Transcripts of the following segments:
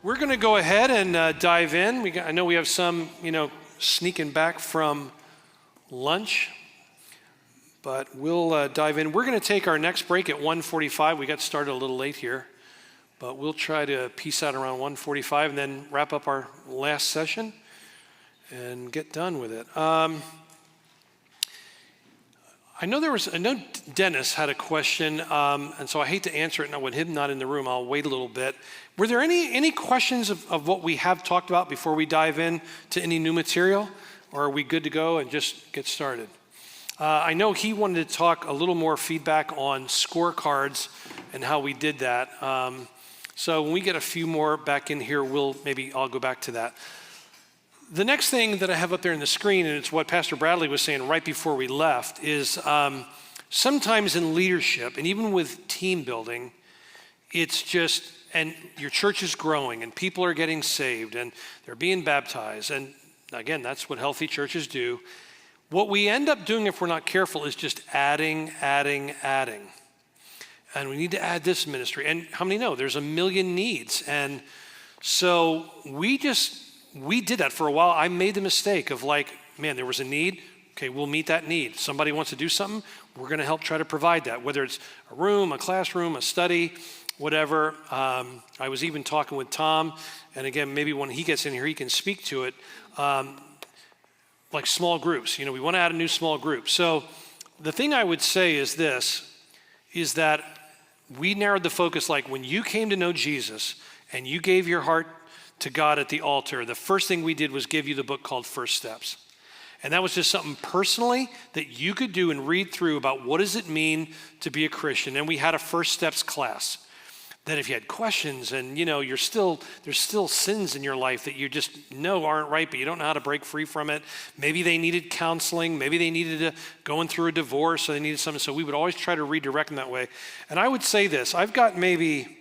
We're going to go ahead and dive in. I know we have some, sneaking back from lunch, but we'll dive in. We're going to take our next break at 1:45. We got started a little late here, but we'll try to peace out around 1:45 and then wrap up our last session and get done with it. I know Dennis had a question, and so I hate to answer it now with him not in the room. I'll wait a little bit. Were there any questions of what we have talked about before we dive in to any new material, or are we good to go and just get started? I know he wanted to talk a little more feedback on scorecards and how we did that. So when we get a few more back in here, I'll go back to that. The next thing that I have up there on the screen, and it's what Pastor Bradley was saying right before we left, is sometimes in leadership and even with team building, it's just, and your church is growing and people are getting saved and they're being baptized. And again, that's what healthy churches do. What we end up doing if we're not careful is just adding. And we need to add this ministry. And how many know there's a million needs? And so we did that for a while. I made the mistake of there was a need. Okay, we'll meet that need. Somebody wants to do something, we're going to help try to provide that, whether it's a room, a classroom, a study, whatever. I was even talking with Tom, and again, maybe when he gets in here, he can speak to it, like small groups. We want to add a new small group. So the thing I would say is that we narrowed the focus, like when you came to know Jesus and you gave your heart to God at the altar, the first thing we did was give you the book called First Steps. And that was just something personally that you could do and read through about what does it mean to be a Christian. And we had a First Steps class that if you had questions and there's still sins in your life that you just know aren't right, but you don't know how to break free from it. Maybe they needed counseling, maybe they needed going through a divorce, so they needed something. So we would always try to redirect them that way. And I would say this, I've got maybe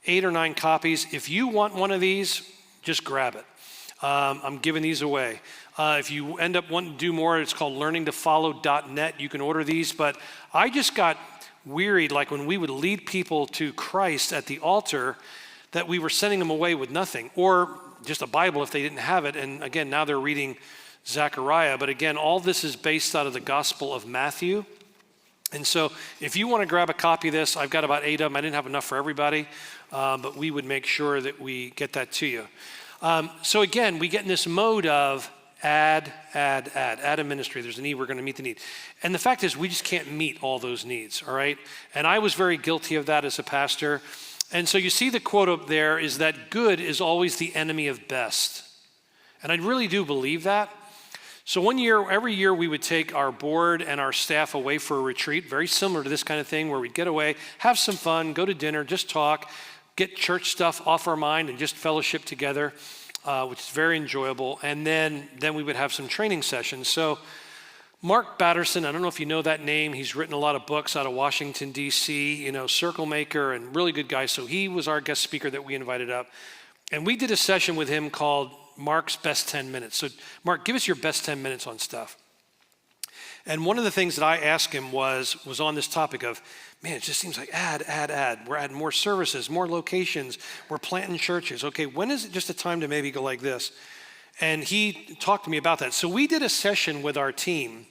8 or 9 copies. If you want one of these, just grab it. I'm giving these away. If you end up wanting to do more, it's called learningtofollow.net. You can order these, but I just got wearied, like when we would lead people to Christ at the altar, that we were sending them away with nothing, or just a Bible if they didn't have it. And again, now they're reading Zechariah. But again, all this is based out of the Gospel of Matthew. And so if you want to grab a copy of this, I've got about 8 of them. I didn't have enough for everybody, but we would make sure that we get that to you. So again, we get in this mode of add a ministry. There's a need, we're going to meet the need. And the fact is, we just can't meet all those needs, all right? And I was very guilty of that as a pastor. And so you see the quote up there is that good is always the enemy of best. And I really do believe that. So every year we would take our board and our staff away for a retreat, very similar to this kind of thing, where we'd get away, have some fun, go to dinner, just talk, get church stuff off our mind and just fellowship together, which is very enjoyable. And then we would have some training sessions. So Mark Batterson, I don't know if you know that name. He's written a lot of books out of Washington, D.C., circle maker and really good guy. So he was our guest speaker that we invited up. And we did a session with him called Mark's Best 10 Minutes. So Mark, give us your best 10 minutes on stuff. And one of the things that I asked him was on this topic of, man, it just seems like add. We're adding more services, more locations. We're planting churches. Okay, when is it just a time to maybe go like this? And he talked to me about that. So we did a session with our team.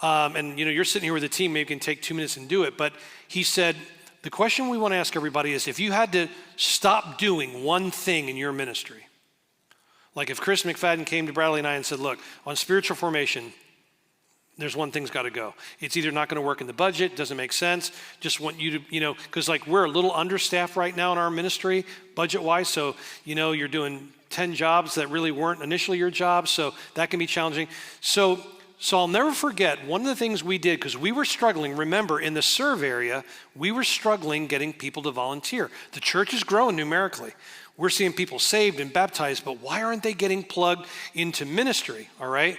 And you're sitting here with the team, maybe you can take 2 minutes and do it. But he said, the question we want to ask everybody is, if you had to stop doing one thing in your ministry, like if Chris McFadden came to Bradley and I and said, look, on spiritual formation, there's one thing's got to go. It's either not going to work in the budget, doesn't make sense. Just want you to, because we're a little understaffed right now in our ministry, budget-wise. So, you're doing 10 jobs that really weren't initially your jobs. So that can be challenging. So I'll never forget one of the things we did, because we were struggling. Remember, in the serve area, we were struggling getting people to volunteer. The church is growing numerically. We're seeing people saved and baptized, but why aren't they getting plugged into ministry, all right?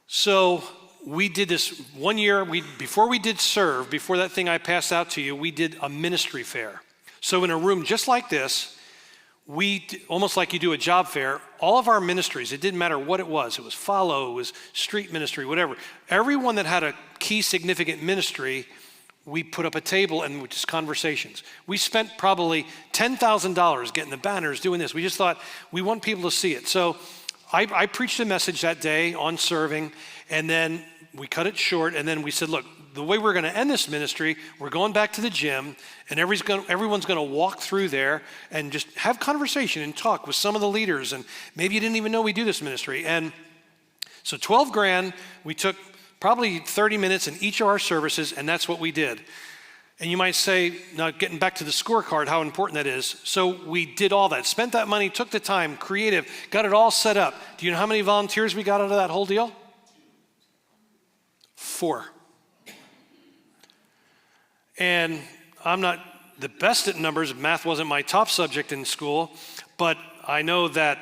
So we did this one year, before we did serve, before that thing I passed out to you, we did a ministry fair. So in a room just like this, almost like you do a job fair, all of our ministries, it didn't matter what it was follow, it was street ministry, whatever. Everyone that had a key significant ministry, we put up a table and just conversations. We spent probably $10,000 getting the banners, doing this. We just thought, we want people to see it. So I preached a message that day on serving, and then we cut it short, and then we said, look, the way we're going to end this ministry, we're going back to the gym, and everyone's going to walk through there and just have conversation and talk with some of the leaders, and maybe you didn't even know we do this ministry. And so 12 grand, we took probably 30 minutes in each of our services, and that's what we did. And you might say, now getting back to the scorecard, how important that is. So we did all that, spent that money, took the time, creative, got it all set up. Do you know how many volunteers we got out of that whole deal? 4. And I'm not the best at numbers. Math wasn't my top subject in school, but I know that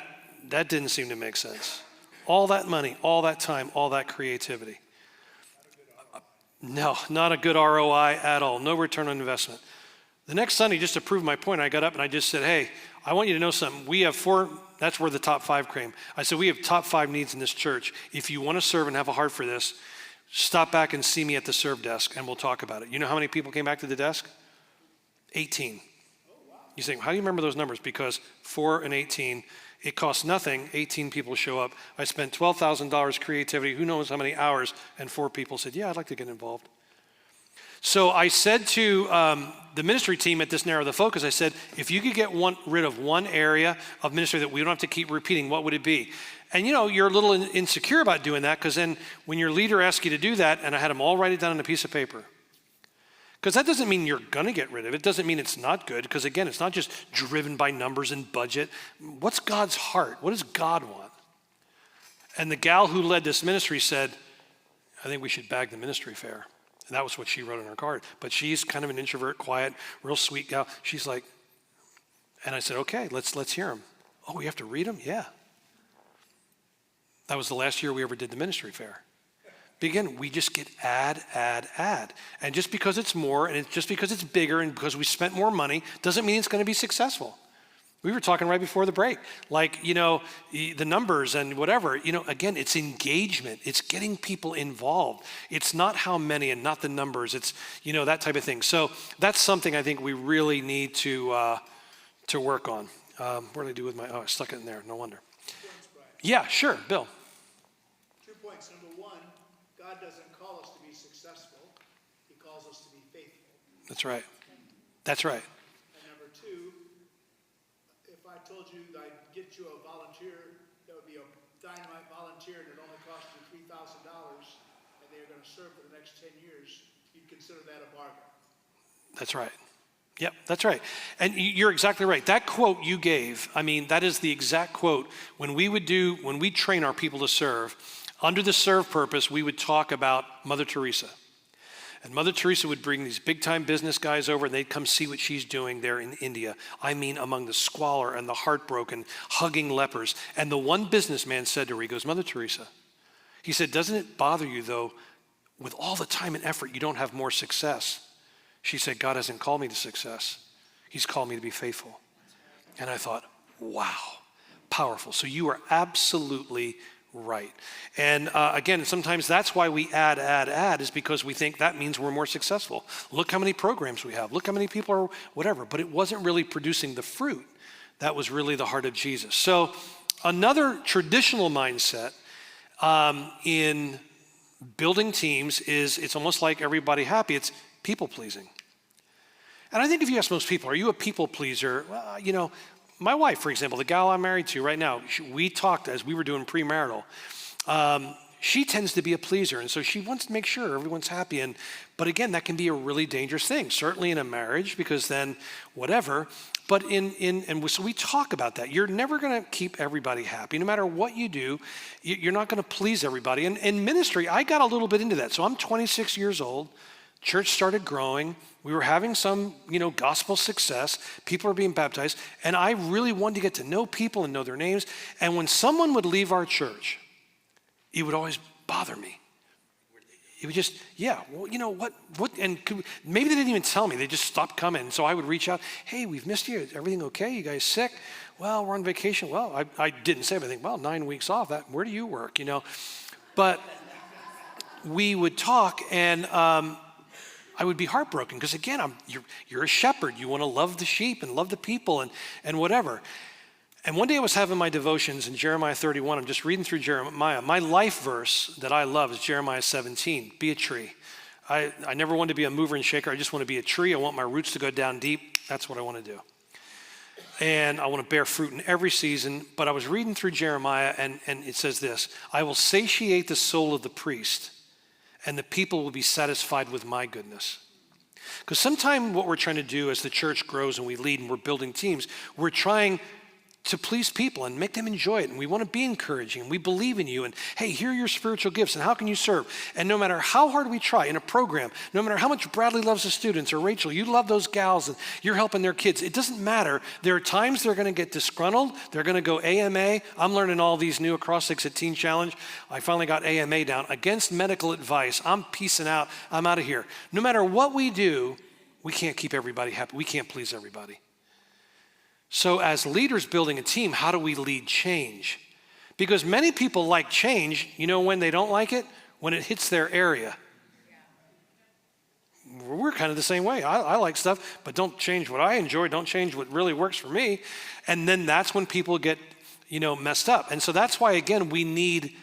didn't seem to make sense. All that money, all that time, all that creativity. No, not a good ROI at all. No return on investment. The next Sunday, just to prove my point, I got up and I just said, hey, I want you to know something. We have 4, that's where the top 5 came. I said, we have top 5 needs in this church. If you want to serve and have a heart for this, stop back and see me at the serve desk and we'll talk about it. You know how many people came back to the desk? 18. You think, how do you remember those numbers? Because 4 and 18, it costs nothing. 18 people show up. I spent $12,000 creativity, who knows how many hours, and 4 people said, yeah, I'd like to get involved. So I said to the ministry team at this Narrow the Focus, I said, if you could get rid of one area of ministry that we don't have to keep repeating, what would it be? And you know, you're a little insecure about doing that, because then when your leader asks you to do that, and I had them all write it down on a piece of paper. Because that doesn't mean you're going to get rid of it. It doesn't mean it's not good, because again, it's not just driven by numbers and budget. What's God's heart? What does God want? And the gal who led this ministry said, I think we should bag the ministry fair. And that was what she wrote on her card. But she's kind of an introvert, quiet, real sweet gal. She's like, and I said, okay, let's hear them. Oh, we have to read them? Yeah. That was the last year we ever did the ministry fair. But again, we just get add. And just because it's more, and just because it's bigger, and because we spent more money, doesn't mean it's going to be successful. We were talking right before the break, like, you know, the numbers and whatever, you know, again, it's engagement. It's getting people involved. It's not how many and not the numbers. It's, you know, that type of thing. So that's something I think we really need to work on. What did I do with I stuck it in there. No wonder. Yeah, sure, Bill. 2 points. Number 1, God doesn't call us to be successful. He calls us to be faithful. That's right. That's right. And number 2, if I told you that I'd get you a volunteer, that would be a dynamite volunteer, and it only cost you $3,000, and they're going to serve for the next 10 years, you'd consider that a bargain. That's right. Yep, that's right. And you're exactly right. That quote you gave, I mean, that is the exact quote. When we train our people to serve, under the serve purpose, we would talk about Mother Teresa. And Mother Teresa would bring these big-time business guys over, and they'd come see what she's doing there in India. I mean, among the squalor and the heartbroken, hugging lepers. And the one businessman said to her, he goes, Mother Teresa, he said, doesn't it bother you, though, with all the time and effort, you don't have more success? She said, God hasn't called me to success. He's called me to be faithful. And I thought, wow, powerful. So you are absolutely right. And again, sometimes that's why we add, is because we think that means we're more successful. Look how many programs we have. Look how many people are whatever. But it wasn't really producing the fruit. That was really the heart of Jesus. So another traditional mindset in building teams is it's almost like everybody happy. It's people pleasing. And I think if you ask most people, are you a people pleaser? Well, you know, my wife, for example, the gal I'm married to right now, we talked as we were doing premarital. She tends to be a pleaser, and so she wants to make sure everyone's happy. But again, that can be a really dangerous thing, certainly in a marriage, because then whatever. But so we talk about that. You're never going to keep everybody happy. No matter what you do, you're not going to please everybody. And in ministry, I got a little bit into that. So I'm 26 years old. Church started growing. We were having some, gospel success. People were being baptized. And I really wanted to get to know people and know their names. And when someone would leave our church, it would always bother me. It would just, and maybe they didn't even tell me. They just stopped coming. So I would reach out. Hey, we've missed you. Is everything okay? You guys sick? Well, we're on vacation. Well, I didn't say anything. Well, 9 weeks off. Where do you work? But we would talk, and I would be heartbroken because again, you're a shepherd. You want to love the sheep and love the people and whatever. And one day I was having my devotions in Jeremiah 31. I'm just reading through Jeremiah. My life verse that I love is Jeremiah 17, be a tree. I never wanted to be a mover and shaker. I just want to be a tree. I want my roots to go down deep. That's what I want to do. And I want to bear fruit in every season. But I was reading through Jeremiah and it says this, I will satiate the soul of the priest and the people will be satisfied with my goodness. Because sometimes what we're trying to do as the church grows and we lead and we're building teams, we're trying to please people and make them enjoy it. And we want to be encouraging. And we believe in you. And hey, here are your spiritual gifts. And how can you serve? And no matter how hard we try in a program, no matter how much Bradley loves the students or Rachel, you love those gals and you're helping their kids. It doesn't matter. There are times they're going to get disgruntled. They're going to go AMA. I'm learning all these new acrostics at Teen Challenge. I finally got AMA down. Against medical advice. I'm peacing out. I'm out of here. No matter what we do, we can't keep everybody happy. We can't please everybody. So as leaders building a team, how do we lead change? Because many people like change, you know when they don't like it? When it hits their area. We're kind of the same way. I like stuff, but don't change what I enjoy. Don't change what really works for me. And then that's when people get, messed up. And so that's why, again, we need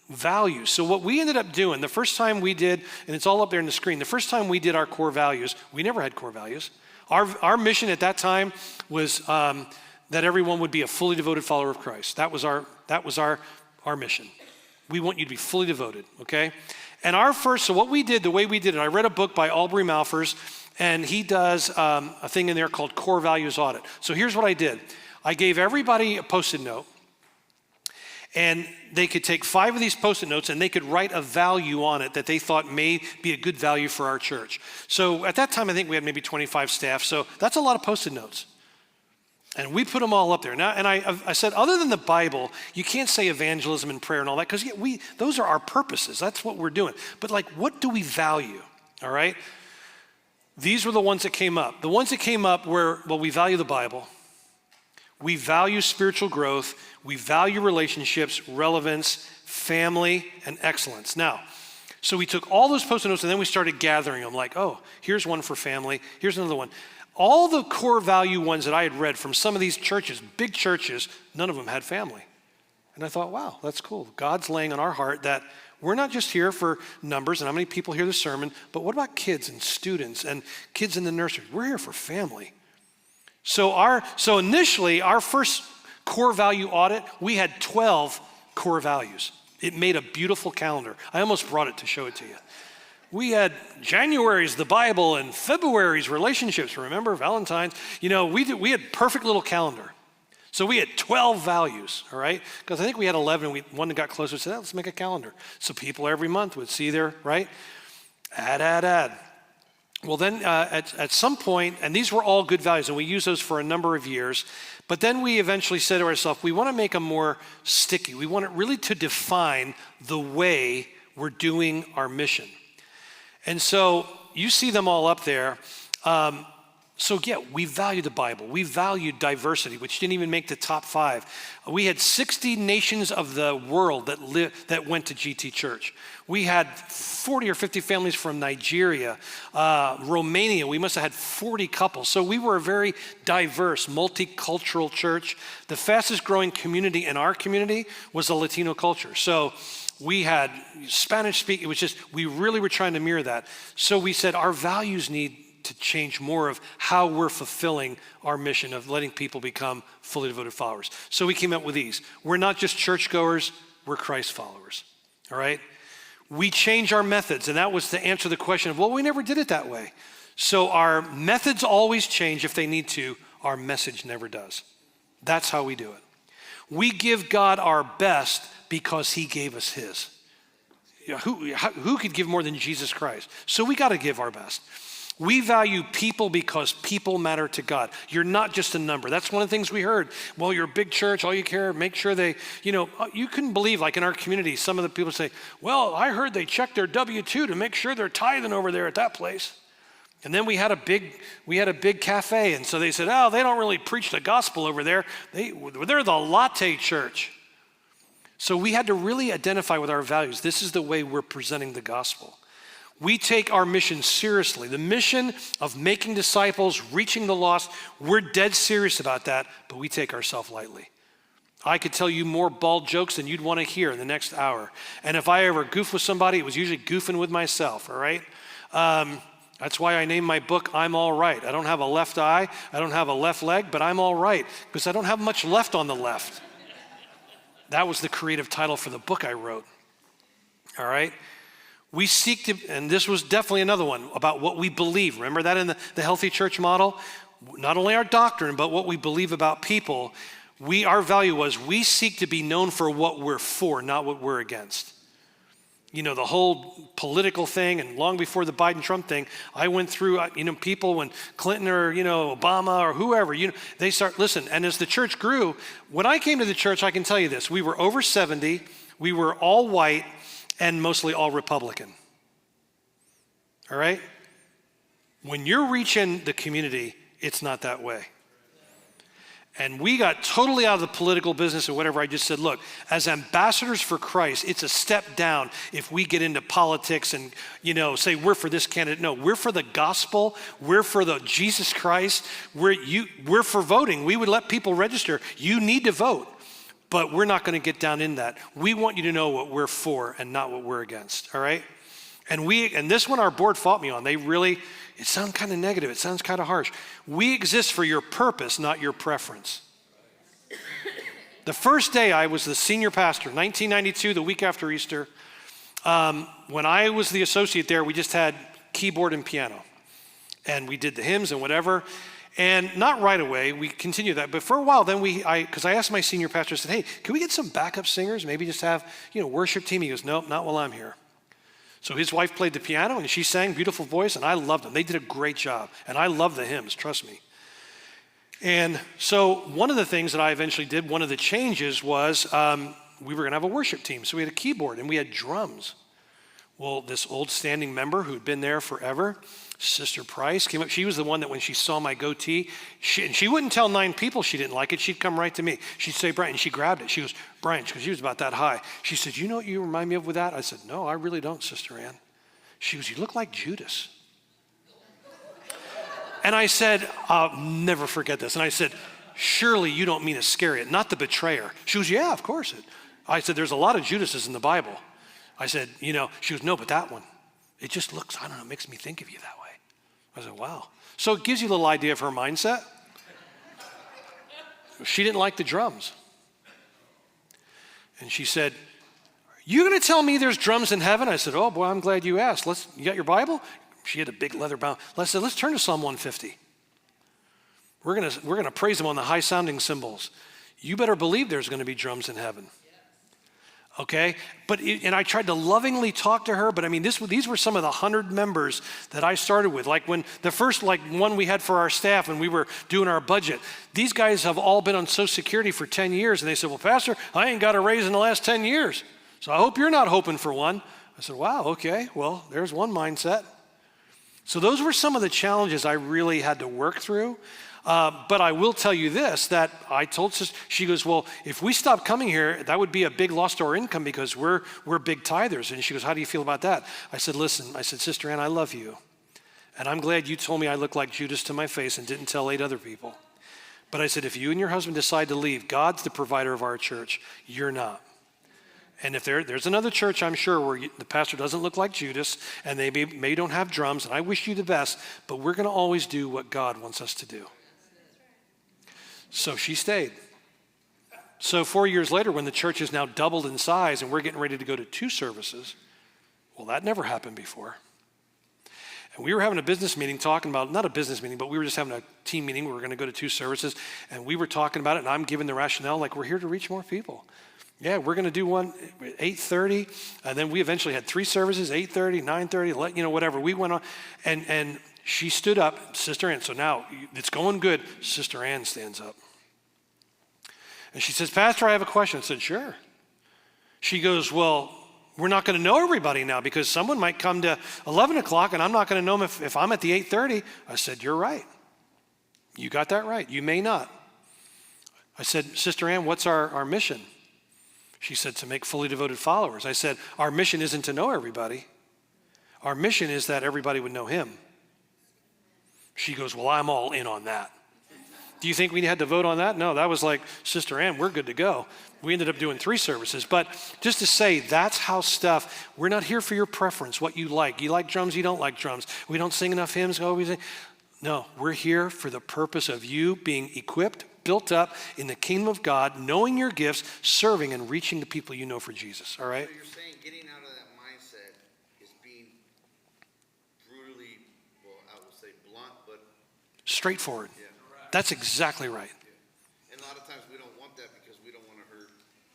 values. So what we ended up doing, the first time we did, and it's all up there on the screen, the first time we did our core values, we never had core values. Our mission at that time was that everyone would be a fully devoted follower of Christ. That was our mission. We want you to be fully devoted, okay? And so what we did, the way we did it, I read a book by Aubrey Malphurs, and he does a thing in there called Core Values Audit. So here's what I did. I gave everybody a Post-it note, and they could take 5 of these Post-it notes and they could write a value on it that they thought may be a good value for our church. So at that time, I think we had maybe 25 staff. So that's a lot of Post-it notes. And we put them all up there. Now, and I said, other than the Bible, you can't say evangelism and prayer and all that because those are our purposes. That's what we're doing. But what do we value? All right? These were the ones that came up. The ones that came up were, we value the Bible. We value spiritual growth. We value relationships, relevance, family, and excellence. Now, so we took all those Post-it notes and then we started gathering them here's one for family. Here's another one. All the core value ones that I had read from some of these churches, big churches, none of them had family. And I thought, wow, that's cool. God's laying on our heart that we're not just here for numbers and how many people hear the sermon, but what about kids and students and kids in the nursery? We're here for family. So initially, our first core value audit, we had 12 core values. It made a beautiful calendar. I almost brought it to show it to you. We had January's the Bible and February's relationships. Remember Valentine's? We had perfect little calendar. So we had 12 values, all right? Because I think we had 11 and one that got closer said, let's make a calendar. So people every month would see their, right? Add. Well, then at some point, and these were all good values, and we used those for a number of years, but then we eventually said to ourselves, we want to make them more sticky. We want it really to define the way we're doing our mission. And so you see them all up there. We value the Bible. We value diversity, which didn't even make the top 5. We had 60 nations of the world that went to GT Church. We had 40 or 50 families from Nigeria, Romania. We must have had 40 couples. So we were a very diverse, multicultural church. The fastest growing community in our community was the Latino culture. So we had Spanish speaking. It was just, we really were trying to mirror that. So we said our values need to change more of how we're fulfilling our mission of letting people become fully devoted followers. So we came up with these. We're not just churchgoers, we're Christ followers, all right? We change our methods, and that was to answer the question of, we never did it that way. So our methods always change if they need to. Our message never does. That's how we do it. We give God our best because he gave us his. Who could give more than Jesus Christ? So we got to give our best. We value people because people matter to God. You're not just a number. That's one of the things we heard. Well, you're a big church, all you care, make sure they, you couldn't believe, like in our community, some of the people say, well, I heard they checked their W-2 to make sure they're tithing over there at that place. And then we had a big cafe, and so they said, they don't really preach the gospel over there. They're the latte church. So we had to really identify with our values. This is the way we're presenting the gospel. We take our mission seriously. The mission of making disciples, reaching the lost, we're dead serious about that, but we take ourselves lightly. I could tell you more bald jokes than you'd want to hear in the next hour. And if I ever goof with somebody, it was usually goofing with myself, all right? That's why I named my book, I'm All Right. I don't have a left eye, I don't have a left leg, but I'm all right, because I don't have much left on the left. That was the creative title for the book I wrote, all right? We seek to, and this was definitely another one, about what we believe. Remember that in the healthy church model? Not only our doctrine, but what we believe about people. Our value was we seek to be known for what we're for, not what we're against. You know, the whole political thing, and long before the Biden-Trump thing, I went through, people when Clinton or, Obama or whoever, they start, listen, and as the church grew, when I came to the church, I can tell you this, we were over 70, we were all white, and mostly all Republican. All right? When you're reaching the community, it's not that way. And we got totally out of the political business or whatever. I just said, look, as ambassadors for Christ, it's a step down if we get into politics and, say we're for this candidate. No, we're for the gospel. We're for the Jesus Christ. We're for voting. We would let people register. You need to vote. But we're not going to get down in that. We want you to know what we're for and not what we're against, all right? And this one our board fought me on. It sounds kind of negative. It sounds kind of harsh. We exist for your purpose, not your preference. The first day I was the senior pastor, 1992, the week after Easter, when I was the associate there, we just had keyboard and piano. And we did the hymns and whatever. And not right away, we continued that, but for a while then because I asked my senior pastor, I said, hey, can we get some backup singers? Maybe just have, worship team. He goes, nope, not while I'm here. So his wife played the piano and she sang, beautiful voice, and I loved them. They did a great job, and I love the hymns, trust me. And so one of the things that I eventually did, one of the changes was we were gonna have a worship team. So we had a keyboard and we had drums. Well, this old standing member who'd been there forever, Sister Price, came up. She was the one that when she saw my goatee, she wouldn't tell 9 people she didn't like it. She'd come right to me. She'd say, Bryan, and she grabbed it. She goes, Bryan, because she was about that high. She said, you know what you remind me of with that? I said, no, I really don't, Sister Ann. She goes, you look like Judas. And I said, I'll never forget this. And I said, surely you don't mean Iscariot, not the betrayer. She goes, yeah, of course. I said, there's a lot of Judases in the Bible. I said, she goes, no, but that one, it just looks, I don't know, it makes me think of you that way. I said, wow. So it gives you a little idea of her mindset. She didn't like the drums. And she said, you gonna tell me there's drums in heaven? I said, oh boy, I'm glad you asked. You got your Bible? She had a big leather bound. Let's turn to Psalm 150. We're gonna praise him on the high sounding cymbals. You better believe there's gonna be drums in heaven. Okay, and I tried to lovingly talk to her, but I mean, these were some of the 100 members that I started with. Like when the first one we had for our staff when we were doing our budget, these guys have all been on Social Security for 10 years. And they said, well, Pastor, I ain't got a raise in the last 10 years. So I hope you're not hoping for one. I said, wow, okay, well, there's one mindset. So those were some of the challenges I really had to work through. But I will tell you this, that I told Sister, she goes, well, if we stop coming here, that would be a big loss to our income because we're big tithers. And she goes, how do you feel about that? I said, listen, Sister Ann, I love you. And I'm glad you told me I look like Judas to my face and didn't tell 8 other people. But I said, if you and your husband decide to leave, God's the provider of our church. You're not. And if there's another church, I'm sure, where the pastor doesn't look like Judas and they may don't have drums, and I wish you the best, but we're going to always do what God wants us to do. So she stayed. So 4 years later, when the church is now doubled in size and we're getting ready to go to 2 services, well, that never happened before. And we were having a business meeting talking about, not a business meeting, but we were just having a team meeting. We were going to go to 2 services, and we were talking about it, and I'm giving the rationale, like, we're here to reach more people. Yeah, we're going to do one at 8:30, and then we eventually had 3 services, 8:30, 9:30, whatever. We went on, and she stood up, Sister Ann. So now it's going good. Sister Ann stands up. And she says, Pastor, I have a question. I said, sure. She goes, well, we're not going to know everybody now because someone might come to 11 o'clock and I'm not going to know them if I'm at the 8:30. I said, you're right. You got that right. You may not. I said, Sister Ann, what's our mission? She said, to make fully devoted followers. I said, our mission isn't to know everybody. Our mission is that everybody would know him. She goes, well, I'm all in on that. Do you think we had to vote on that? No, that was like, Sister Ann, we're good to go. We ended up doing 3 services. But just to say, that's how stuff, we're not here for your preference, what you like. You like drums, you don't like drums. We don't sing enough hymns. No, we're here for the purpose of you being equipped, built up in the kingdom of God, knowing your gifts, serving and reaching the people you know for Jesus, all right? So you're saying getting out of that mindset is being brutally, well, I would say blunt, but Straightforward. yeah. That's exactly right. Yeah. And a lot of times we don't want that because we don't want to hurt.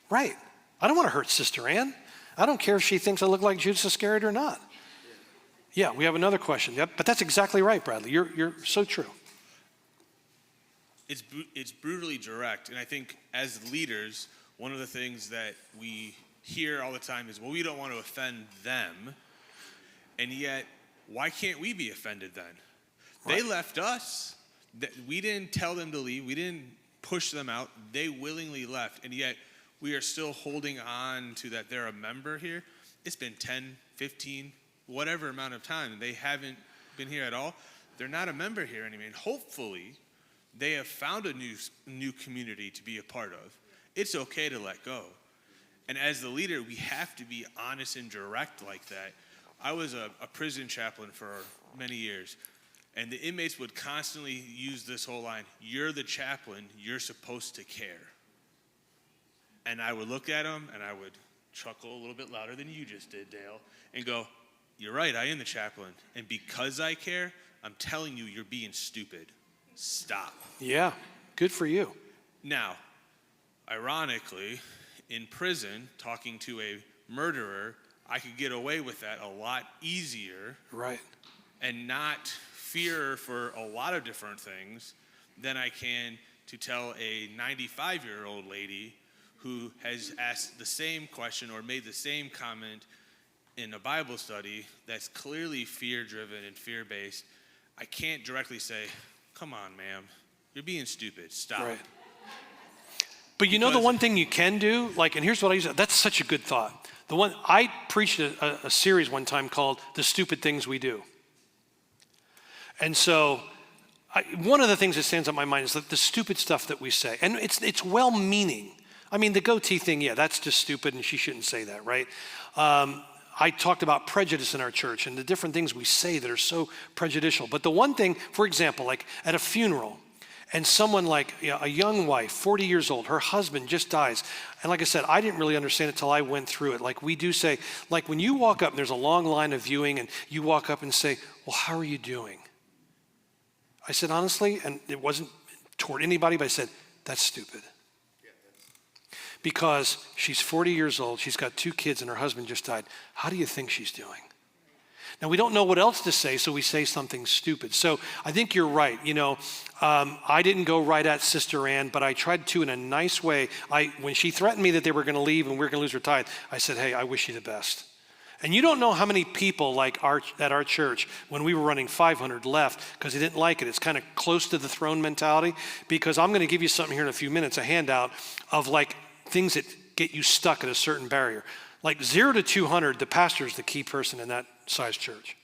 Right. I don't want to hurt Sister Ann. I don't care if she thinks I look like Judas Iscariot or not. Yeah, we have another question. Yep, but that's exactly right, Bradley. You're so true. It's brutally direct, and I think as leaders, one of the things that we hear all the time is, well, we don't want to offend them, and yet, why can't we be offended then? Right. They left us. We didn't tell them to leave. We didn't push them out. They willingly left, and yet we are still holding on to that they're a member here. It's been 10, 15, whatever amount of time. They haven't been here at all. They're not a member here anymore, and hopefully they have found a new community to be a part of. It's okay to let go. And as the leader, we have to be honest and direct like that. I was a prison chaplain for many years, and the inmates would constantly use this whole line, you're the chaplain, you're supposed to care. And I would look at them, and I would chuckle a little bit louder than you just did, Dale, and go, you're right, I am the chaplain. And because I care, I'm telling you, you're being stupid. Stop. Yeah, good for you. Now, ironically, in prison, talking to a murderer, I could get away with that a lot easier. Right. And not fear for a lot of different things than I can to tell a 95-year-old lady who has asked the same question or made the same comment in a Bible study that's clearly fear-driven and fear-based. I can't directly say, come on, ma'am, you're being stupid, stop. Right. But you know the one thing you can do, and here's what I use, that's such a good thought. I preached a series one time called The Stupid Things We Do. And so one of the things that stands out in my mind is the stupid stuff that we say. And it's well-meaning. I mean, the goatee thing, yeah, that's just stupid and she shouldn't say that, right? I talked about prejudice in our church and the different things we say that are so prejudicial. But the one thing, for example, like at a funeral, and someone a young wife, 40 years old, her husband just dies. And like I said, I didn't really understand it till I went through it. Like we do say, like when you walk up and there's a long line of viewing and you walk up and say, well, how are you doing? I said, honestly, and it wasn't toward anybody, but I said, that's stupid. Because she's 40 years old, she's got 2 kids, and her husband just died. How do you think she's doing? Now, we don't know what else to say, so we say something stupid. So I think you're right. I didn't go right at Sister Ann, but I tried to in a nice way. When she threatened me that they were going to leave and we were going to lose her tithe, I said, hey, I wish you the best. And you don't know how many people at our church, when we were running 500, left because they didn't like it. It's kind of close to the throne mentality, because I'm going to give you something here in a few minutes, a handout of things that get you stuck at a certain barrier. 0 to 200, the pastor is the key person in that size church.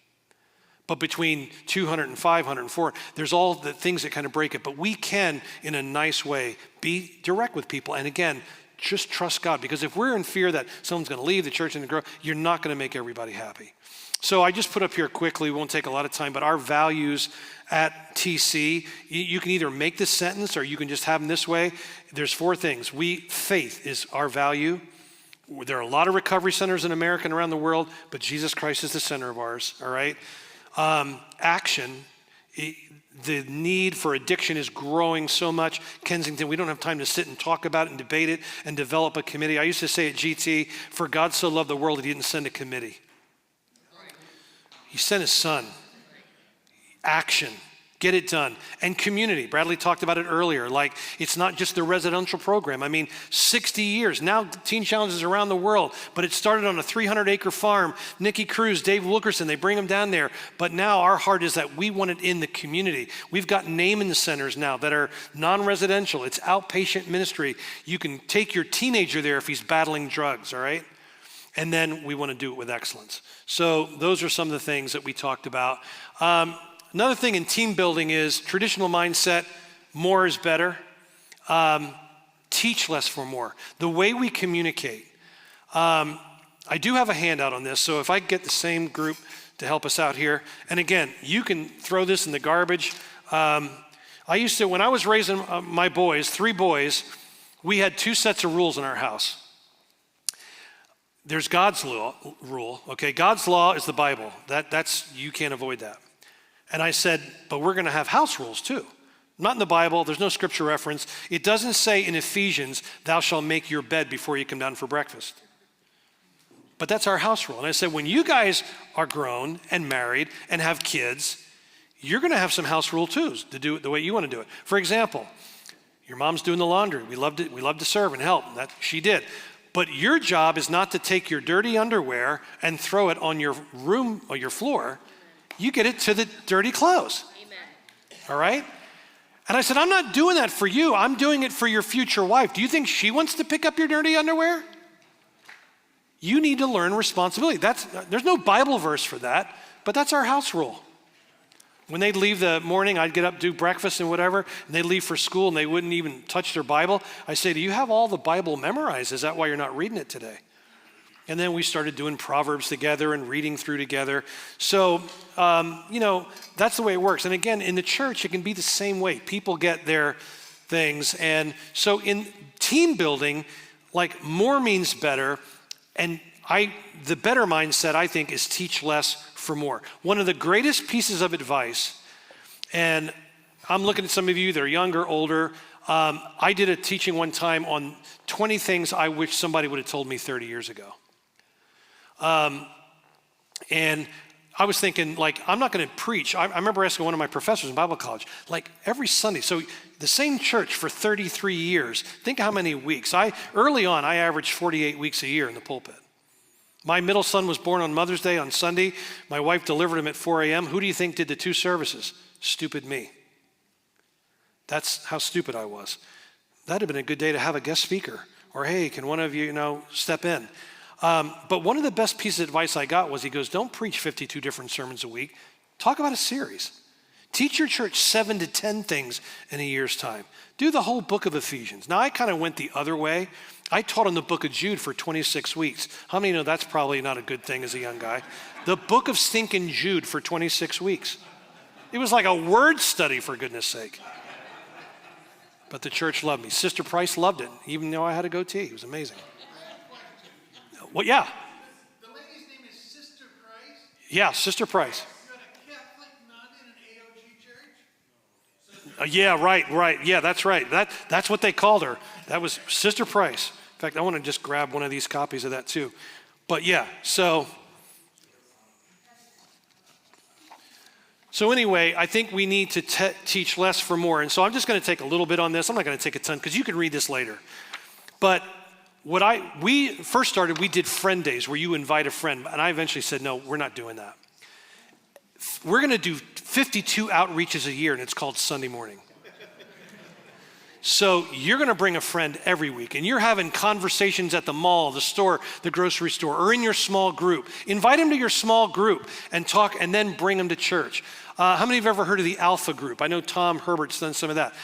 But between 200 and 500 and 400, there's all the things that kind of break it. But we can, in a nice way, be direct with people. And again, just trust God. Because if we're in fear that someone's going to leave the church and grow, you're not going to make everybody happy. So I just put up here quickly, we won't take a lot of time, but our values at TC, you can either make this sentence or you can just have them this way. There's 4 things. Faith is our value. There are a lot of recovery centers in America and around the world, but Jesus Christ is the center of ours, all right? Action, the need for addiction is growing so much. Kensington, we don't have time to sit and talk about it and debate it and develop a committee. I used to say at GT, for God so loved the world, he didn't send a committee. He sent his son. Action. Get it done. And community. Bradley talked about it earlier. It's not just the residential program. 60 years. Now Teen Challenge is around the world, but it started on a 300-acre farm. Nikki Cruz, Dave Wilkerson, they bring them down there. But now our heart is that we want it in the community. We've got naming centers now that are non-residential. It's outpatient ministry. You can take your teenager there if he's battling drugs, all right? and then we want to do it with excellence. So those are some of the things that we talked about. Another thing in team building is traditional mindset, more is better. Teach less for more. The way we communicate. I do have a handout on this, so if I get the same group to help us out here, and again, you can throw this in the garbage. I used to, when I was raising my boys, 3 boys, we had 2 sets of rules in our house. There's God's rule, okay? God's law is the Bible. That's you can't avoid that. And I said, but we're gonna have house rules too. Not in the Bible, there's no scripture reference. It doesn't say in Ephesians, thou shalt make your bed before you come down for breakfast. But that's our house rule. And I said, when you guys are grown and married and have kids, you're gonna have some house rule too, to do it the way you wanna do it. For example, your mom's doing the laundry. We love to serve and help, that she did. But your job is not to take your dirty underwear and throw it on your room or your floor. You get it to the dirty clothes. Amen. All right? And I said, I'm not doing that for you. I'm doing it for your future wife. Do you think she wants to pick up your dirty underwear? You need to learn responsibility. There's no Bible verse for that, but that's our house rule. When they'd leave the morning, I'd get up, do breakfast and whatever, and they'd leave for school and they wouldn't even touch their Bible. I say, do you have all the Bible memorized? Is that why you're not reading it today? And then we started doing Proverbs together and reading through together. So, that's the way it works. And again, in the church, it can be the same way. People get their things. And so in team building, like more means better. And the better mindset, I think, is teach less for more. One of the greatest pieces of advice, and I'm looking at some of you that are younger, older. I did a teaching one time on 20 things I wish somebody would have told me 30 years ago. And I was thinking, like, I'm not going to preach. I remember asking one of my professors in Bible college, like every Sunday. So the same church for 33 years. Think how many weeks. Early on, I averaged 48 weeks a year in the pulpit. My middle son was born on Mother's Day on Sunday. My wife delivered him at 4 a.m. Who do you think did the 2 services? Stupid me. That's how stupid I was. That'd have been a good day to have a guest speaker. Or, hey, can one of you, step in? But one of the best pieces of advice I got was, he goes, don't preach 52 different sermons a week. Talk about a series. Teach your church 7 to 10 things in a year's time. Do the whole book of Ephesians. Now, I kind of went the other way. I taught on the book of Jude for 26 weeks. How many know that's probably not a good thing as a young guy? The book of stinking Jude for 26 weeks. It was like a word study, for goodness sake. But the church loved me. Sister Price loved it, even though I had a goatee. It was amazing. Well, yeah. The lady's name is Sister Price. Yeah, Sister Price. You're a Catholic, not in an AOG church? Yeah, right. Yeah, that's right. That's what they called her. That was Sister Price. In fact, I want to just grab one of these copies of that too. But yeah, so anyway, I think we need to teach less for more. And so I'm just going to take a little bit on this. I'm not going to take a ton because you can read this later. But we first started, we did friend days where you invite a friend. And I eventually said, no, we're not doing that. We're going to do 52 outreaches a year, and it's called Sunday morning. So you're going to bring a friend every week, and you're having conversations at the mall, the store, the grocery store, or in your small group. Invite them to your small group and talk, and then bring them to church. How many of you have ever heard of the Alpha Group? I know Tom Herbert's done some of that.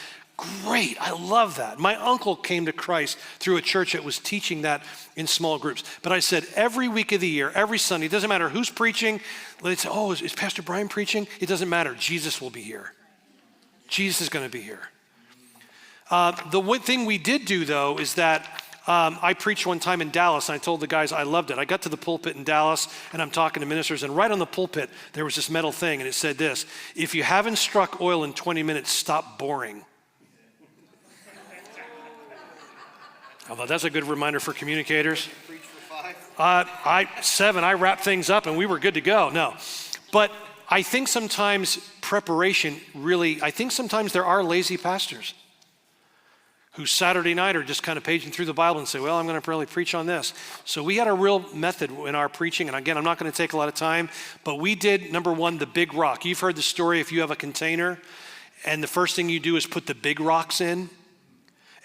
Great, I love that. My uncle came to Christ through a church that was teaching that in small groups. But I said every week of the year, every Sunday, it doesn't matter who's preaching. They'd say, oh, is Pastor Bryan preaching? It doesn't matter. Jesus will be here. Jesus is going to be here. The one thing we did do, though, is that I preached one time in Dallas, and I told the guys I loved it. I got to the pulpit in Dallas, and I'm talking to ministers, and right on the pulpit, there was this metal thing, and it said this: if you haven't struck oil in 20 minutes, stop boring. Although that's a good reminder for communicators. Preach for 5? 7, I wrapped things up, and we were good to go. No, but I think sometimes preparation I think sometimes there are lazy pastors who Saturday night are just kind of paging through the Bible and say, well, I'm going to really preach on this. So we had a real method in our preaching. And again, I'm not going to take a lot of time, but we did, number 1, the big rock. You've heard the story if you have a container and the first thing you do is put the big rocks in.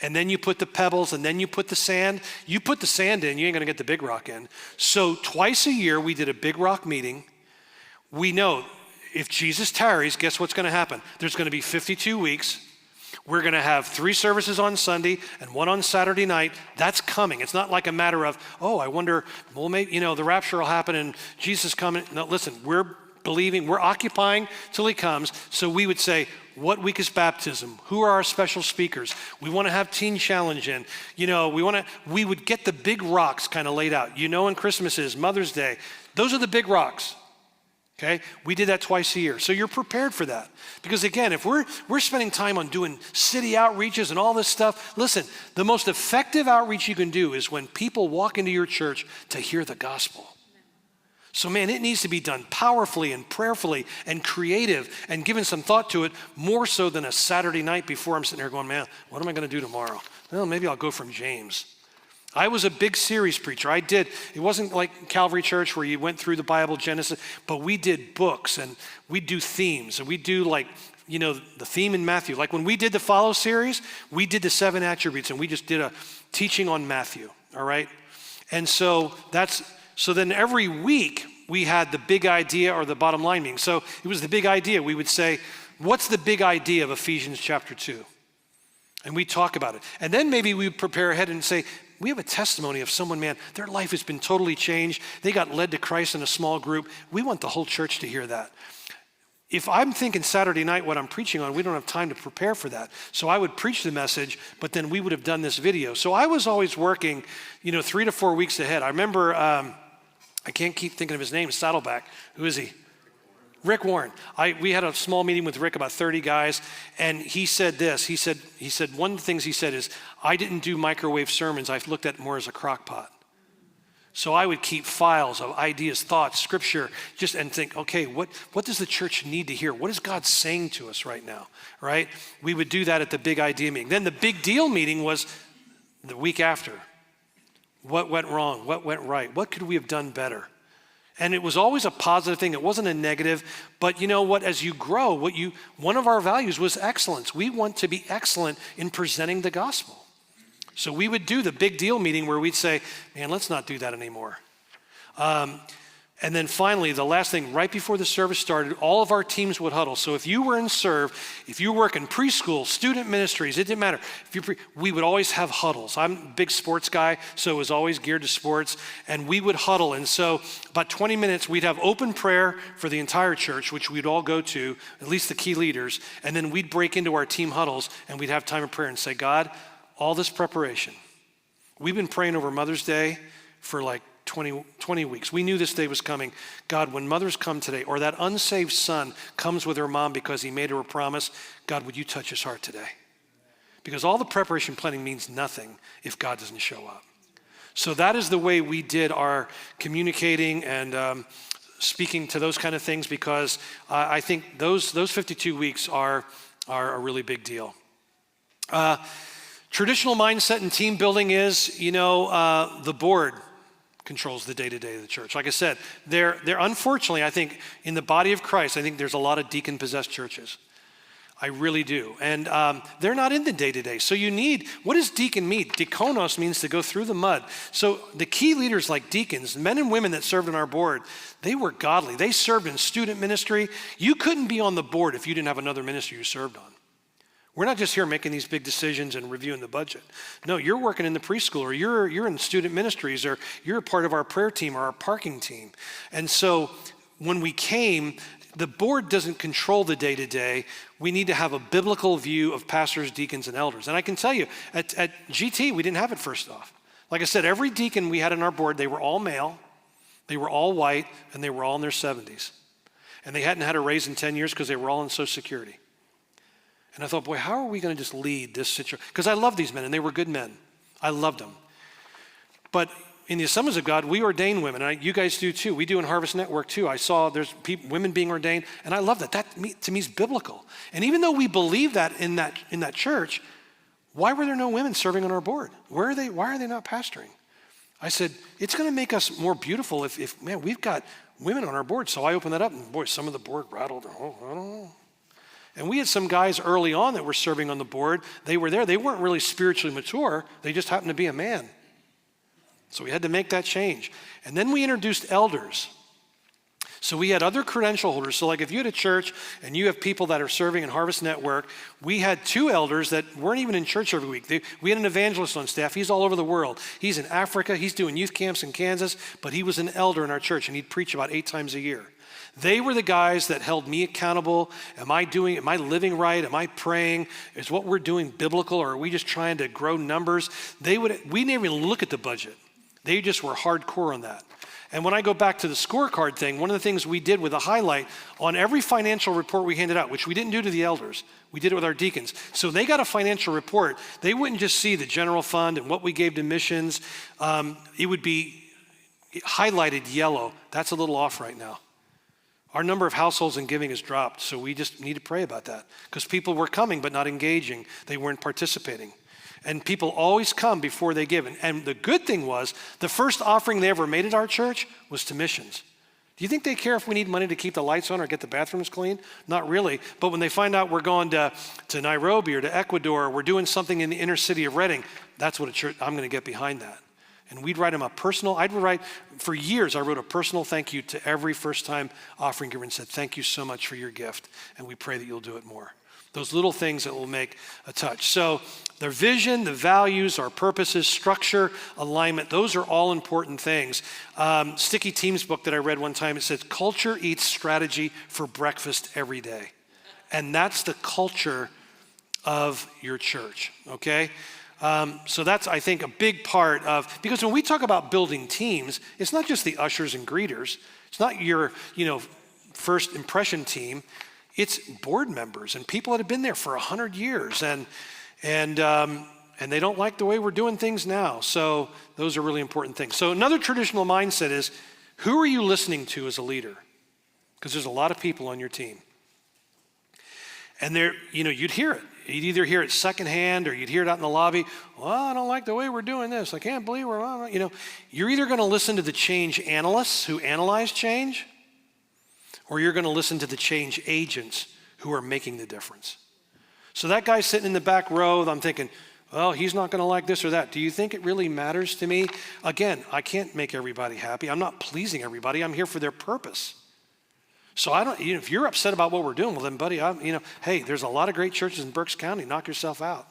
and then you put the pebbles, and then you put the sand. You put the sand in, you ain't gonna get the big rock in. So twice a year, we did a big rock meeting. We know if Jesus tarries, guess what's gonna happen? There's gonna be 52 weeks. We're gonna have 3 services on Sunday and 1 on Saturday night. That's coming. It's not like a matter of, oh, I wonder, well, maybe, the rapture will happen and Jesus is coming. No, listen, we're believing, we're occupying till he comes. So we would say, what week is baptism? Who are our special speakers? We wanna have Teen Challenge in. We would get the big rocks kind of laid out. And Christmas is, Mother's Day. Those are the big rocks. Okay, we did that twice a year. So you're prepared for that. Because again, if we're spending time on doing city outreaches and all this stuff, listen, the most effective outreach you can do is when people walk into your church to hear the gospel. So man, it needs to be done powerfully and prayerfully and creative and given some thought to it, more so than a Saturday night before I'm sitting there going, man, what am I gonna do tomorrow? Well, maybe I'll go from James. I was a big series preacher. It wasn't like Calvary Church where you went through the Bible, Genesis, but we did books and we do themes and we do the theme in Matthew. Like when we did the Follow series, we did the 7 attributes and we just did a teaching on Matthew, all right? And so then every week we had the big idea or the bottom line meeting. So it was the big idea. We would say, what's the big idea of Ephesians chapter 2? And we talk about it. And then maybe we prepare ahead and say, we have a testimony of someone, man, their life has been totally changed. They got led to Christ in a small group. We want the whole church to hear that. If I'm thinking Saturday night what I'm preaching on, we don't have time to prepare for that. So I would preach the message, but then we would have done this video. So I was always working, 3 to 4 weeks ahead. I remember, I can't keep thinking of his name, Saddleback. Who is he? Rick Warren. We had a small meeting with Rick, about 30 guys, and he said this. He said one of the things he said is, I didn't do microwave sermons. I looked at it more as a crock pot. So I would keep files of ideas, thoughts, scripture, and think, okay, what does the church need to hear? What is God saying to us right now, right? We would do that at the big idea meeting. Then the big deal meeting was the week after. What went wrong? What went right? What could we have done better? And it was always a positive thing. It wasn't a negative. But you know what? As you grow, one of our values was excellence. We want to be excellent in presenting the gospel. So we would do the big deal meeting where we'd say, man, let's not do that anymore. And then finally, the last thing, right before the service started, all of our teams would huddle. So if you were in Serve, if you work in preschool, student ministries, it didn't matter. We would always have huddles. I'm a big sports guy, so it was always geared to sports. And we would huddle. And so about 20 minutes, we'd have open prayer for the entire church, which we'd all go to, at least the key leaders. And then we'd break into our team huddles, and we'd have time of prayer and say, God, all this preparation. We've been praying over Mother's Day for 20 weeks. We knew this day was coming. God, when mothers come today, or that unsaved son comes with her mom because he made her a promise, God, would you touch his heart today? Because all the preparation planning means nothing if God doesn't show up. So that is the way we did our communicating and speaking to those kind of things, because I think those 52 weeks are a really big deal. Traditional mindset in team building is, the board controls the day-to-day of the church. Like I said, they're unfortunately, I think, in the body of Christ, I think there's a lot of deacon-possessed churches. I really do. And they're not in the day-to-day. So what does deacon mean? Diakonos means to go through the mud. So the key leaders like deacons, men and women that served on our board, they were godly. They served in student ministry. You couldn't be on the board if you didn't have another ministry you served on. We're not just here making these big decisions and reviewing the budget. No, you're working in the preschool, or you're in student ministries, or you're a part of our prayer team or our parking team. And so when we came, the board doesn't control the day-to-day. We need to have a biblical view of pastors, deacons, and elders. And I can tell you, at GT, we didn't have it first off. Like I said, every deacon we had on our board, they were all male, they were all white, and they were all in their 70s. And they hadn't had a raise in 10 years because they were all in Social Security. And I thought, boy, how are we going to just lead this situation? Because I love these men, and they were good men. I loved them. But in the Assemblies of God, we ordain women. And you guys do too. We do in Harvest Network too. I saw there's women being ordained, and I love that. That to me is biblical. And even though we believe that in that church, why were there no women serving on our board? Why are they not pastoring? I said, it's going to make us more beautiful if we've got women on our board. So I opened that up, and boy, some of the board rattled. Oh, I don't know. And we had some guys early on that were serving on the board. They were there. They weren't really spiritually mature. They just happened to be a man. So we had to make that change. And then we introduced elders. So we had other credential holders. So like if you had a church and you have people that are serving in Harvest Network, we had 2 elders that weren't even in church every week. We had an evangelist on staff. He's all over the world. He's in Africa. He's doing youth camps in Kansas, but he was an elder in our church and he'd preach about 8 times a year. They were the guys that held me accountable. Am I living right? Am I praying? Is what we're doing biblical, or are we just trying to grow numbers? We didn't even look at the budget. They just were hardcore on that. And when I go back to the scorecard thing, one of the things we did with a highlight on every financial report we handed out, which we didn't do to the elders, we did it with our deacons. So they got a financial report. They wouldn't just see the general fund and what we gave to missions. It would be highlighted yellow. That's a little off right now. Our number of households in giving has dropped, so we just need to pray about that because people were coming but not engaging. They weren't participating. And people always come before they give. And the good thing was the first offering they ever made at our church was to missions. Do you think they care if we need money to keep the lights on or get the bathrooms clean? Not really. But when they find out we're going to Nairobi or to Ecuador, or we're doing something in the inner city of Reading, that's what a church, I'm going to get behind that. And we'd write them for years, I wrote a personal thank you to every first-time offering giver and said, thank you so much for your gift, and we pray that you'll do it more. Those little things that will make a touch. So their vision, the values, our purposes, structure, alignment, those are all important things. Sticky Teams book that I read one time, it says, culture eats strategy for breakfast every day. And that's the culture of your church, okay? So that's, I think, a big part of, because when we talk about building teams, it's not just the ushers and greeters. It's not your, first impression team. It's board members and people that have been there for 100 years and they don't like the way we're doing things now. So those are really important things. So another traditional mindset is, who are you listening to as a leader? Because there's a lot of people on your team. And you'd hear it. You'd either hear it secondhand or you'd hear it out in the lobby. Well, I don't like the way we're doing this. I can't believe you're either going to listen to the change analysts who analyze change, or you're going to listen to the change agents who are making the difference. So that guy sitting in the back row, I'm thinking, well, he's not going to like this or that. Do you think it really matters to me? Again, I can't make everybody happy. I'm not pleasing everybody. I'm here for their purpose. So if you're upset about what we're doing, well then, buddy, hey, there's a lot of great churches in Berks County. Knock yourself out.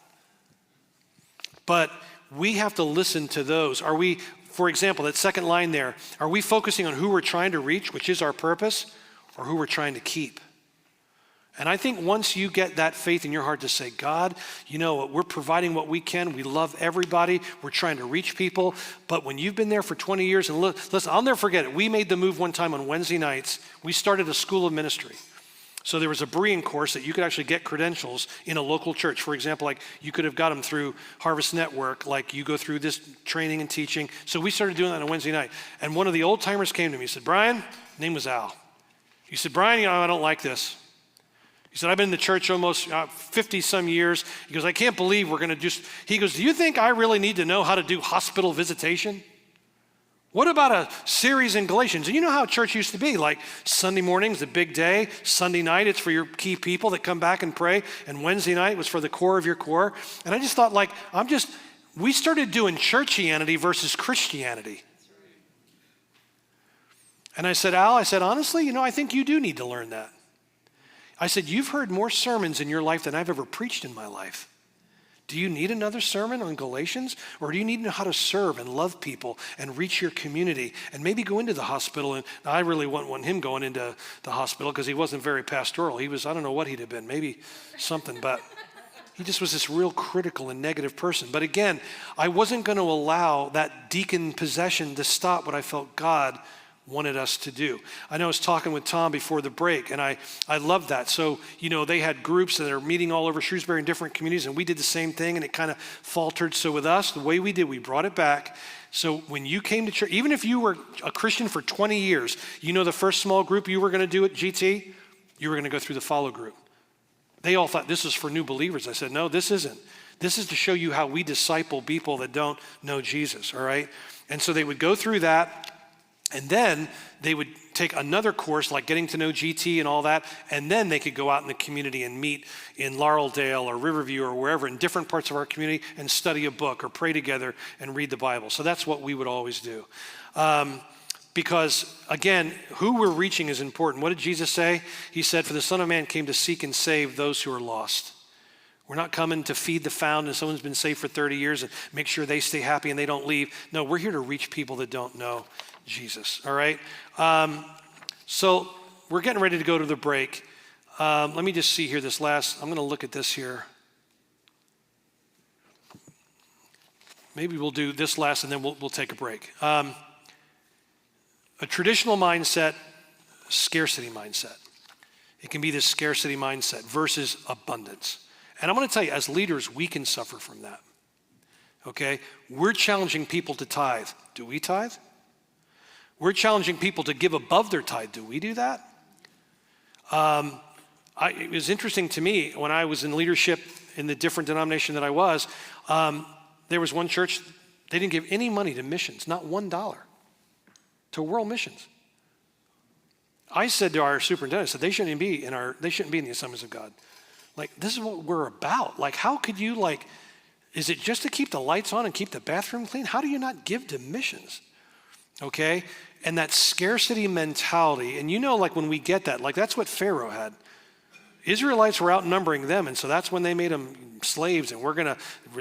But we have to listen to those. Are we, for example, that second line there, are we focusing on who we're trying to reach, which is our purpose, or who we're trying to keep? And I think once you get that faith in your heart to say, God, we're providing what we can. We love everybody. We're trying to reach people. But when you've been there for 20 years, and listen, I'll never forget it. We made the move one time on Wednesday nights. We started a school of ministry. So there was a Bryan course that you could actually get credentials in a local church. For example, like you could have got them through Harvest Network, like you go through this training and teaching. So we started doing that on a Wednesday night. And one of the old timers came to me. He said, Bryan, name was Al. He said, Bryan, I don't like this. He said, I've been in the church almost 50 some years. He goes, I can't believe we're going to he goes, do you think I really need to know how to do hospital visitation? What about a series in Galatians? And you know how church used to be, like Sunday morning's the big day. Sunday night, it's for your key people that come back and pray. And Wednesday night was for the core of your core. And I just thought we started doing churchianity versus Christianity. And I said, Al, honestly, I think you do need to learn that. I said, you've heard more sermons in your life than I've ever preached in my life. Do you need another sermon on Galatians? Or do you need to know how to serve and love people and reach your community and maybe go into the hospital? And I really wouldn't want him going into the hospital because he wasn't very pastoral. He was, I don't know what he'd have been, maybe something, but he just was this real critical and negative person. But again, I wasn't going to allow that deacon possession to stop what I felt God wanted us to do. I know I was talking with Tom before the break, and I love that. So, they had groups that are meeting all over Shrewsbury in different communities, and we did the same thing, and it kind of faltered. So with us, the way we did, we brought it back. So when you came to church, even if you were a Christian for 20 years, the first small group you were going to do at GT, you were going to go through the follow group. They all thought this was for new believers. I said, no, this isn't. This is to show you how we disciple people that don't know Jesus, all right? And so they would go through that. And then they would take another course like getting to know GT and all that, and then they could go out in the community and meet in Laureldale or Riverview or wherever in different parts of our community and study a book or pray together and read the Bible. So that's what we would always do. Because again, who we're reaching is important. What did Jesus say? He said, for the Son of Man came to seek and save those who are lost. We're not coming to feed the found and someone's been saved for 30 years and make sure they stay happy and they don't leave. No, we're here to reach people that don't know Jesus, all right? So we're getting ready to go to the break. Let me just see here this last, I'm gonna look at this here. Maybe we'll do this last and then we'll take a break. A traditional mindset, scarcity mindset. It can be this scarcity mindset versus abundance. And I'm gonna tell you, as leaders, we can suffer from that, okay? We're challenging people to tithe. Do we tithe? We're challenging people to give above their tithe. Do we do that? It was interesting to me when I was in leadership in the different denomination that I was, there was one church, they didn't give any money to missions, not $1, to world missions. I said to our superintendent, I said, they shouldn't be in the Assemblies of God. Like, this is what we're about. Like, how could you is it just to keep the lights on and keep the bathroom clean? How do you not give to missions? Okay? And that scarcity mentality, and when we get that, that's what Pharaoh had. Israelites were outnumbering them, and so that's when they made them slaves, and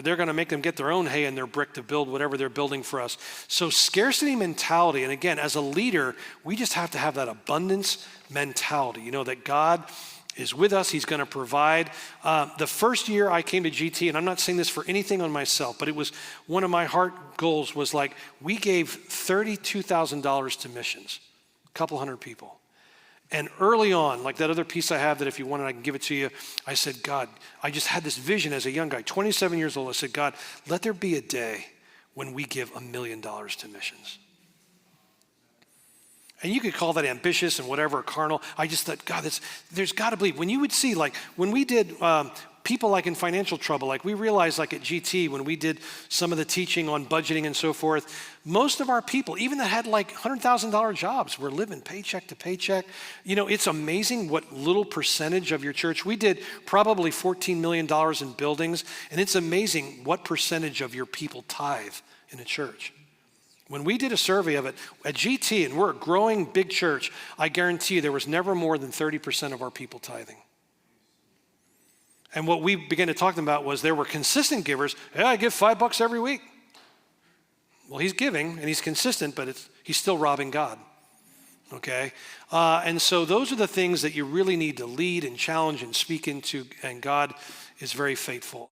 they're gonna make them get their own hay and their brick to build whatever they're building for us. So scarcity mentality, and again, as a leader, we just have to have that abundance mentality, that God is with us, he's gonna provide. The first year I came to GT, and I'm not saying this for anything on myself, but it was one of my heart goals was we gave $32,000 to missions, a couple hundred people. And early on, that other piece I have that if you want it, I can give it to you. I said, God, I just had this vision as a young guy, 27 years old. I said, God, let there be a day when we give $1 million to missions. And you could call that ambitious and whatever, or carnal. I just thought, God, there's got to be. When you would see, when we did people in financial trouble, we realized at GT, when we did some of the teaching on budgeting and so forth, most of our people, even that had $100,000 jobs, were living paycheck to paycheck. It's amazing what little percentage of your church. We did probably $14 million in buildings, and it's amazing what percentage of your people tithe in a church. When we did a survey of it at GT, and we're a growing big church, I guarantee you there was never more than 30% of our people tithing. And what we began to talk to them about was there were consistent givers. Hey, I give $5 every week. Well, he's giving and he's consistent, but he's still robbing God. Okay? And so those are the things that you really need to lead and challenge and speak into, and God is very faithful.